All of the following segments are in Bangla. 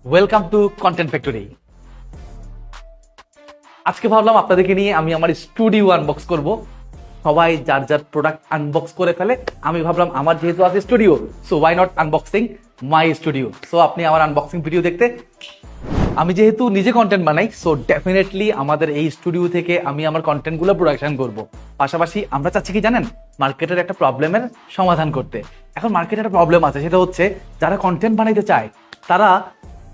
Welcome to content factory. আজকে ভাবলাম আপনাদেরকে নিয়ে আমি আমার স্টুডিও আনবক্স করব। সবাই যার যার প্রোডাক্ট আনবক্স করে ফেলে, আমি ভাবলাম আমার যেহেতু আছে studio, so why not unboxing my studio. So আপনি আমার আনবক্সিং ভিডিও দেখতে, আমি যেহেতু নিজে কন্টেন্ট বানাই, সো ডেফিনেটলি আমাদের এই স্টুডিও থেকে আমি আমার কন্টেন্টগুলো প্রোডাকশন করব। পাশাপাশি আমরা চাচ্ছি কি জানেন, মার্কেটের একটা প্রবলেমের সমাধান করতে। এখন মার্কেটে একটা প্রবলেম আছে, সেটা হচ্ছে যারা কন্টেন্ট বানাইতে চায় তারা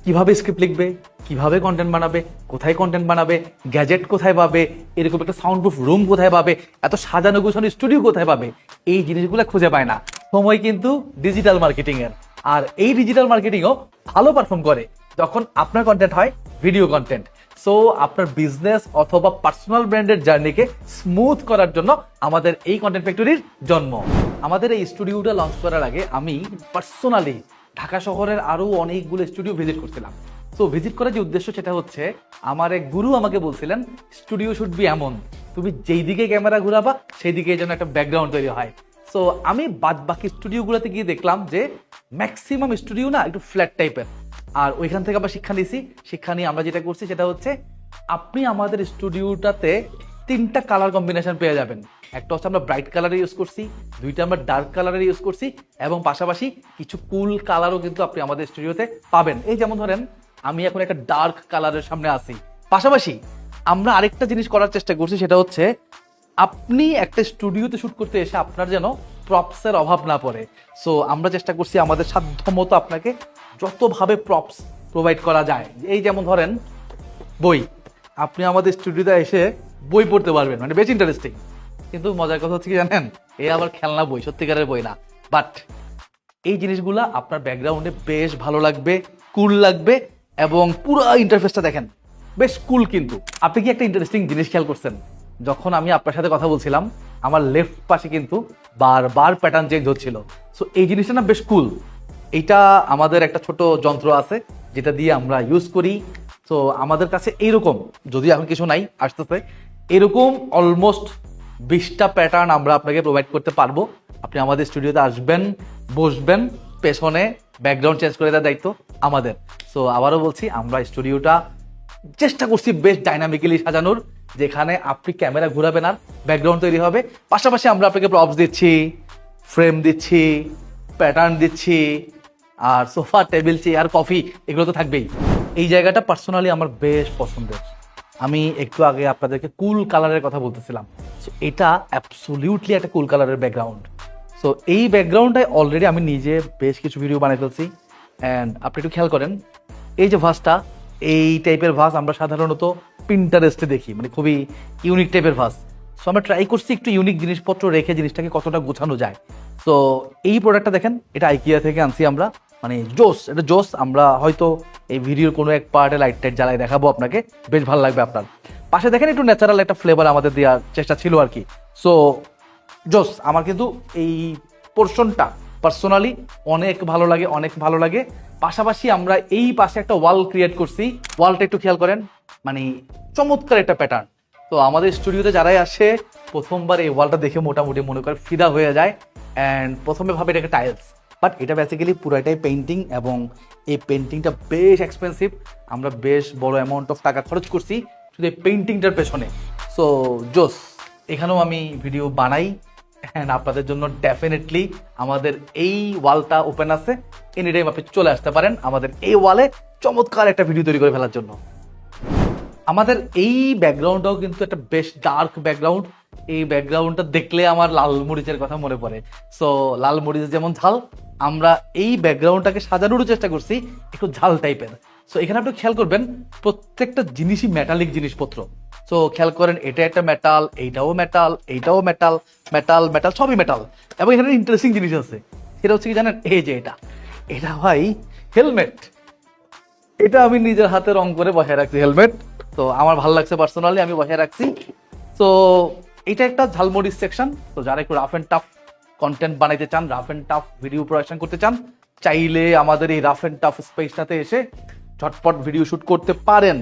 কিভাবে স্ক্রিপ্ট লিখবে, কিভাবে কন্টেন্ট বানাবে, কোথায় কন্টেন্ট বানাবে, গ্যাজেট কোথায় পাবে, এরকম একটা সাউন্ড প্রুফ রুম কোথায় পাবে, এত সাজানো গোছানো স্টুডিও কোথায় পাবে, এই জিনিসগুলো খুঁজে পায় না। সময় কিন্তু ডিজিটাল মার্কেটিং এর, আর এই ডিজিটাল মার্কেটিংও ভালো পারফর্ম করে যখন আপনার কন্টেন্ট হয় ভিডিও কন্টেন্ট। সো আপনার বিজনেস অথবা পার্সোনাল ব্র্যান্ডের জার্নিকে স্মুথ করার জন্য আমাদের এই কন্টেন্ট ফ্যাক্টরির জন্ম। আমাদের এই স্টুডিওটা লঞ্চ করার আগে আমি পার্সোনালি ঢাকা শহরের আরো অনেকগুলো স্টুডিও ভিজিট করছিলাম। সো ভিজিট করার যে উদ্দেশ্য সেটা হচ্ছে, আমার এক গুরু আমাকে বলছিলেন স্টুডিও শুড বি এমন, তুমি যেই দিকে ক্যামেরা ঘুরাবা সেই দিকে যেন একটা ব্যাকগ্রাউন্ড তৈরি হয়। সো আমি বাদ বাকি স্টুডিওগুলোতে গিয়ে দেখলাম যে ম্যাক্সিমাম স্টুডিও না একটু ফ্ল্যাট টাইপের। আর ওইখান থেকে আমরা শিক্ষা নিয়েছি। শিক্ষা নিয়ে আমরা যেটা করছি সেটা হচ্ছে, আপনি আমাদের স্টুডিওটাতে 3টা কালার কম্বিনেশন পেয়ে যাবেন। একটা হচ্ছে আমরা ব্রাইট কালারে ইউজ করছি, 2টা আমরা ডার্ক কালারে ইউজ করছি, এবং পাশাপাশি কিছু কুল কালারও কিন্তু আপনি আমাদের স্টুডিওতে পাবেন। এই যেমন ধরেন আমি এখন একটা ডার্ক কালারের সামনে আছি। পাশাপাশি আমরা আরেকটা জিনিস করার চেষ্টা করছি, সেটা হচ্ছে আপনি একটা স্টুডিওতে শুট করতে এসে আপনার যেন প্রপসের অভাব না পড়ে। সো আমরা চেষ্টা করছি আমাদের সাধ্যমতো আপনাকে যতভাবে প্রপস প্রোভাইড করা যায়। এই যেমন ধরেন বই, আপনি আমাদের স্টুডিওতে এসে বই পড়তে পারবেন, মানে বেশ ইন্টারেস্টিং। কিন্তু মজার কথা হচ্ছে কি জানেন, এই আবার খেলনা বই, সত্যিকারের বই না। বাট এই জিনিসগুলা আপনার ব্যাকগ্রাউন্ডে বেশ ভালো লাগবে, কুল লাগবে, এবং পুরো ইন্টারফেসটা দেখেন বেশ কুল। কিন্তু আপনি কি একটা ইন্টারেস্টিং জিনিস খেয়াল করছেন, যখন আমি আপনার সাথে কথা বলছিলাম আমার লেফট পাশে কিন্তু বারবার প্যাটার্ন চেঞ্জ হচ্ছিল। সো এই জিনিসটা না বেশ কুল। এইটা আমাদের একটা ছোট যন্ত্র আছে যেটা দিয়ে আমরা ইউজ করি। তো আমাদের কাছে এইরকম, যদি এখন কিছু নাই আসতেছে, এরকম অলমোস্ট 20টা প্যাটার্ন আমরা আপনাকে প্রোভাইড করতে পারবো। আপনি আমাদের স্টুডিওতে আসবেন, বসবেন, পেছনে ব্যাকগ্রাউন্ড চেঞ্জ করে দেওয়ার দায়িত্ব আমাদের। সো আবারও বলছি, আমরা স্টুডিওটা চেষ্টা করছি বেশ ডাইনামিক্যালি সাজানোর, যেখানে আপনি ক্যামেরা ঘুরাবেন আর ব্যাকগ্রাউন্ড তৈরি হবে। পাশাপাশি আমরা আপনাকে প্রপস দিচ্ছি, ফ্রেম দিচ্ছি, প্যাটার্ন দিচ্ছি, আর সোফা, টেবিল, চেয়ার, কফি, এগুলো তো থাকবেই। এই জায়গাটা পার্সোনালি আমার বেশ পছন্দের। আমি একটু আগে আপনাদেরকে কুল কালারের কথা বলতেছিলাম। সো এটা অ্যাবসলিউটলি একটা কুল কালারের ব্যাকগ্রাউন্ড। সো এই ব্যাকগ্রাউন্ডটায় অলরেডি আমি নিজে বেশ কিছু ভিডিও বানিয়ে ফেলছি। অ্যান্ড আপনি একটু খেয়াল করেন, এই যে ভাসটা, এই টাইপের ভাস আমরা সাধারণত পিন্টারেস্টে দেখি, মানে খুবই ইউনিক টাইপের ভাস। সো আমরা ট্রাই করছি একটু ইউনিক জিনিসপত্র রেখে জিনিসটাকে কতটা গোছানো যায়। তো এই প্রোডাক্টটা দেখেন, এটা আইকিয়া থেকে আনছি আমরা, মানে জোস, এটা জোস। আমরা হয়তো এই ভিডিওর কোনো এক পার্টে লাইট টাইট জ্বালাই দেখাবো আপনাকে, বেশ ভালো লাগবে আপনার। পাশে দেখেন একটু ন্যাচারাল একটা ফ্লেভার আমাদের দেওয়ার চেষ্টা ছিল আর কি। সো জোস, আমার কিন্তু এই পোর্শনটা পার্সোনালি অনেক ভালো লাগে, অনেক ভালো লাগে। পাশাপাশি আমরা এই পাশে একটা ওয়াল ক্রিয়েট করছি। ওয়ালটা একটু খেয়াল করেন, মানে চমৎকার একটা প্যাটার্ন। তো আমাদের স্টুডিওতে যারাই আসে প্রথমবার এই ওয়ালটা দেখে মোটামুটি মনে করে ফিদা হয়ে যায়। অ্যান্ড প্রথমে ভাবে এটাকে টাইলস, বাট এটা বেসিক্যালি পুরোটাই পেন্টিং, এবং এই পেন্টিংটা বেশ এক্সপেন্সিভ। আমরা বেশ বড় অ্যামাউন্ট অফ টাকা খরচ করছি শুধু এই পেন্টিংটার পেছনে। সো জোস, এখানেও আমি ভিডিও বানাই, অ্যান্ড আপনাদের জন্য ডেফিনেটলি আমাদের এই ওয়ালটা ওপেন আছে। এনি টাইম আপনি চলে আসতে পারেন আমাদের এই ওয়ালে চমৎকার একটা ভিডিও তৈরি করে ফেলার জন্য। আমাদের এই ব্যাকগ্রাউন্ডটাও কিন্তু একটা বেশ ডার্ক ব্যাকগ্রাউন্ড। এই ব্যাকগ্রাউন্ডটা দেখলে আমার লাল মরিচের কথা মনে পড়ে। সো লাল মরিচ যেমন ঝাল, আমরা এই ব্যাকগ্রাউন্ডটাকে সাজানোর চেষ্টা করছি একটু ঝাল টাইপের। সো এখানে আপনি খেয়াল করবেন প্রত্যেকটা জিনিসই মেটালিক জিনিসপত্র। সো খেয়াল করেন, এটা একটা মেটাল, এইটাও মেটাল, এইটাও মেটাল, মেটাল মেটাল সবই মেটাল। এবং এখানে ইন্টারেস্টিং জিনিস আছে, সেটা হচ্ছে কি জানেন, এই যে এটা এটা ভাই হেলমেট। এটা আমি নিজের হাতে রং করে বসায় রাখছি হেলমেট। তো আমার ভালো লাগছে পার্সোনালি, আমি বসায় রাখছি। তো এটা একটা ঝালমরিচ সেকশন। তো যারা একটু রাফ অ্যান্ড টাফ কন্টেন্ট বানাইতে চান, rough and tough video production করতে চান, চাইলে আমাদের এই রাফ অ্যান্ড টাফ স্পেসটাতে এসে ঝটপট ভিডিও শুট করতে পারেন।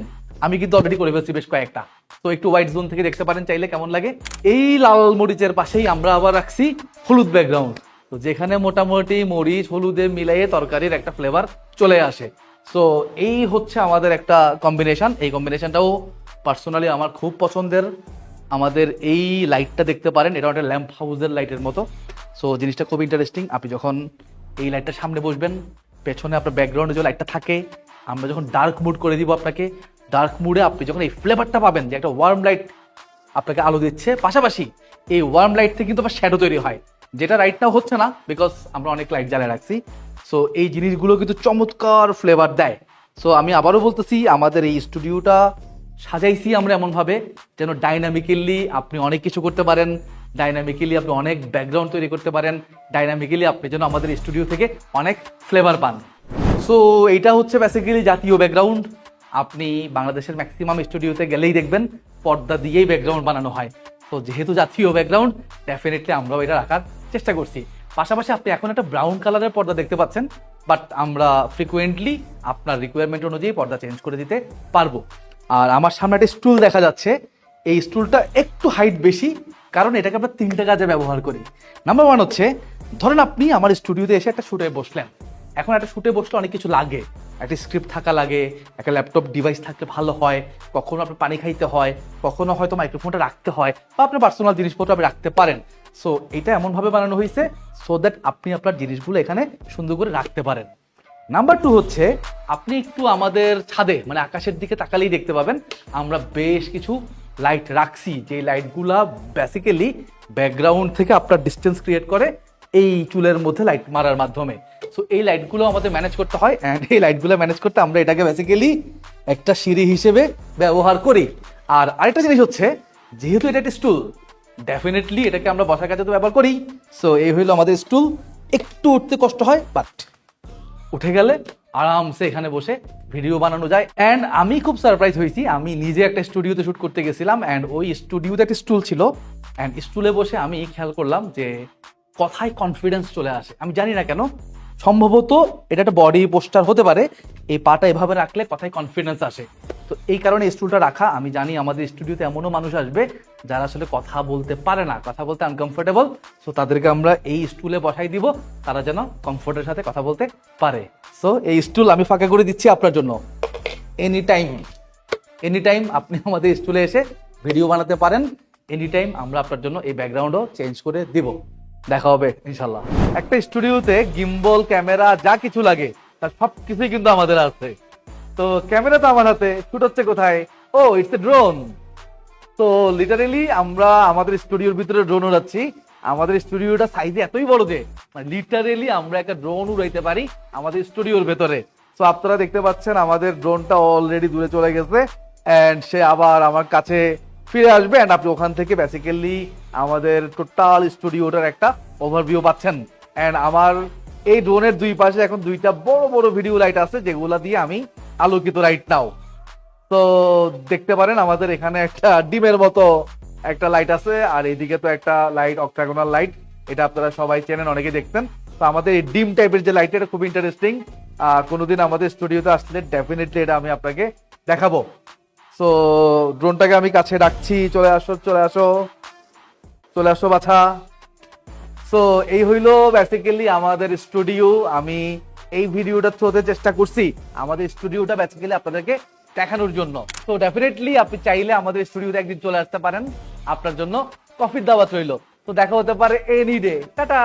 আমি কিন্তু অলরেডি করে ফেলছি বেশ কয়েকটা। তো একটু ওয়াইড জোন থেকে দেখতে পারেন চাইলে কেমন লাগে। এই লাল মরিচের পাশেই আমরা আবার রাখছি হলুদ ব্যাকগ্রাউন্ড, তো যেখানে মোটামুটি মরিচ হলুদে মিলাইয়ে তরকারির একটা ফ্লেভার চলে আসে। সো এই হচ্ছে আমাদের একটা কম্বিনেশন, এই কম্বিনেশনটাও পার্সোনালি আমার খুব পছন্দের। আমাদের এই লাইটটা দেখতে পারেন, এটা একটা ল্যাম্প হাউসের লাইটের মতো। সো জিনিসটা খুব ইন্টারেস্টিং। আপনি যখন এই লাইটটার সামনে বসবেন, পেছনে আপনার ব্যাকগ্রাউন্ডে যে লাইটটা থাকে, আমরা যখন ডার্ক মুড করে দিব আপনাকে, ডার্ক মুডে আপনি যখন এই ফ্লেভারটা পাবেন যে একটা ওয়ার্ম লাইট আপনাকে আলো দিচ্ছে, পাশাপাশি এই ওয়ার্ম লাইট থেকে কিন্তু আবার শ্যাডো তৈরি হয়, যেটা রাইট নাও হচ্ছে না বিকজ আমরা অনেক লাইট জ্বালিয়ে রাখছি। সো এই জিনিসগুলো কিন্তু চমৎকার ফ্লেভার দেয়। সো আমি আবারও বলতেছি, আমাদের এই স্টুডিওটা সাজাইছি আমরা এমনভাবে যেন ডাইনামিক্যালি আপনি অনেক কিছু করতে পারেন, ডাইনামিক্যালি আপনি অনেক ব্যাকগ্রাউন্ড তৈরি করতে পারেন, ডাইনামিক্যালি আপনি যেন আমাদের স্টুডিও থেকে অনেক ফ্লেভার পান। সো এইটা হচ্ছে বেসিক্যালি জাতীয় ব্যাকগ্রাউন্ড। আপনি বাংলাদেশের ম্যাক্সিমাম স্টুডিওতে গেলেই দেখবেন পর্দা দিয়েই ব্যাকগ্রাউন্ড বানানো হয়। তো যেহেতু জাতীয় ব্যাকগ্রাউন্ড, ডেফিনেটলি আমরাও এটা রাখার চেষ্টা করছি। পাশাপাশি আপনি এখন একটা ব্রাউন কালারের পর্দা দেখতে পাচ্ছেন, বাট আমরা ফ্রিকুয়েন্টলি আপনার রিকোয়ারমেন্ট অনুযায়ী পর্দা চেঞ্জ করে দিতে পারবো। আর আমার সামনে একটা স্টুল দেখা যাচ্ছে, এই স্টুলটা একটু হাইট বেশি, কারণ এটাকে আমরা 3টা কাজে ব্যবহার করি। নাম্বার 1 হচ্ছে, ধরেন আপনি আমার স্টুডিওতে এসে একটা শুটে বসলেন। এখন একটা শুটে বসলে অনেক কিছু লাগে, একটা স্ক্রিপ্ট থাকা লাগে, একটা ল্যাপটপ ডিভাইস থাকলে ভালো হয়, কখনো আপনার পানি খাইতে হয়, কখনো হয়তো মাইক্রোফোনটা রাখতে হয়, বা আপনার পার্সোনাল জিনিসপত্র আপনি রাখতে পারেন। সো এটা এমনভাবে বানানো হয়েছে সো দ্যাট আপনি আপনার জিনিসগুলো এখানে সুন্দর করে রাখতে পারেন। নাম্বার 2 হচ্ছে, আপনি একটু আমাদের ছাদে মানে আকাশের দিকে তাকালেই দেখতে পাবেন আমরা বেশ কিছু লাইট রাখছি, যে লাইটগুলা বেসিক্যালি ব্যাকগ্রাউন্ড থেকে আপনার ডিস্টেন্স ক্রিয়েট করে এই চুলের মধ্যে লাইট মারার মাধ্যমে। সো এই লাইটগুলো আমাদের ম্যানেজ করতে হয়, অ্যান্ড এই লাইটগুলো ম্যানেজ করতে আমরা এটাকে বেসিক্যালি একটা সিঁড়ি হিসেবে ব্যবহার করি। আর আরেকটা জিনিস হচ্ছে, যেহেতু এটা একটা স্টুল, ডেফিনেটলি এটাকে আমরা বসার কাজে তো ব্যবহার করি। সো এই হইলো আমাদের স্টুল। একটু উঠতে কষ্ট হয়, বাট উঠে গেলে আরামসে এখানে বসে ভিডিও বানানো যায়। অ্যান্ড আমি খুব সারপ্রাইজ হয়েছি, আমি নিজে একটা স্টুডিওতে শ্যুট করতে গেছিলাম, অ্যান্ড ওই স্টুডিওতে একটা স্টুল ছিল, অ্যান্ড স্টুলে বসে আমি খেয়াল করলাম যে কথায় কনফিডেন্স চলে আসে। আমি জানি না কেন, সম্ভবত এটা একটা বডি পোস্টার হতে পারে, এই পাটা এভাবে রাখলে কথায় কনফিডেন্স আসে। তো এই কারণে এই স্টুলটা রাখা। আমি জানি আমাদের স্টুডিওতে এমনও মানুষ আসবে যারা আসলে কথা বলতে পারে না, কথা বলতে আনকমফোর্টেবল। সো তাদেরকে আমরা এই স্টুলে বসাই দিব, তারা যেন কমফোর্টের সাথে কথা বলতে পারে। সো এই স্টুল আমি ফাঁকা করে দিচ্ছি আপনার জন্য। এনি টাইম আপনি আমাদের স্টুলে এসে ভিডিও বানাতে পারেন, এনি টাইম আমরা আপনার জন্য এই ব্যাকগ্রাউন্ডও চেঞ্জ করে দিব। দেখা হবে ইনশাল্লাহ। একটা স্টুডিওতে গিম্বল, ক্যামেরা যা কিছু লাগে তার সব কিছুই কিন্তু আমাদের আছে। তো ক্যামেরা তো আমার হাতে, শুট হচ্ছে কোথায়? ও ইটস এ ড্রোন। তো লিটারেলি আমরা আমাদের স্টুডিওর ভিতরে ড্রোন উড়াচ্ছি। আমাদের স্টুডিওটা সাইজে এতই বড় যে মানে লিটারেলি আমরা একটা ড্রোন উড়াইতে পারি আমাদের স্টুডিওর ভেতরে। তো আপনারা দেখতে পাচ্ছেন আমাদের ড্রোনটা অলরেডি দূরে চলে গেছে, অ্যান্ড সে আবার আমার কাছে ফিরে আসবে, অ্যান্ড আপনি ওখান থেকে বেসিক্যালি আমাদের টোটাল স্টুডিওটার একটা ওভারভিউ পাচ্ছেন। অ্যান্ড আমার এই ড্রোনের দুই পাশে এখন 2টা বড় বড় ভিডিও লাইট আছে, যেগুলা দিয়ে আমি আলোকিত রাইট নাও। তো দেখতে পারেন আমাদের এখানে একটা ডিমের মতো একটা লাইট আছে, আর এইদিকে তো একটা লাইট, অক্টাগোনাল লাইট, এটা আপনারা সবাই চেনেন, অনেকে দেখতেন। তো আমাদের এই ডিম টাইপের যে লাইট, এটা খুব ইন্টারেস্টিং। কোনোদিন আমাদের স্টুডিওতে আসলে ডেফিনেটলি এটা আমি আপনাকে দেখাবো। সো ড্রোনটাকে আমি কাছে ডাকছি, চলে আসো বাছা। সো এই হইলো বেসিক্যালি আমাদের স্টুডিও। আমি এই ভিডিওটা থ্রুতে চেষ্টা করছি আমাদের স্টুডিওটা বেসিক্যালি আপনাদেরকে দেখানোর জন্য। তো ডেফিনেটলি আপনি চাইলে আমাদের স্টুডিওতে একদিন চলে আসতে পারেন, আপনার জন্য কফির দাওয়াত রইলো। তো দেখা হতে পারে এনি ডে। টাটা।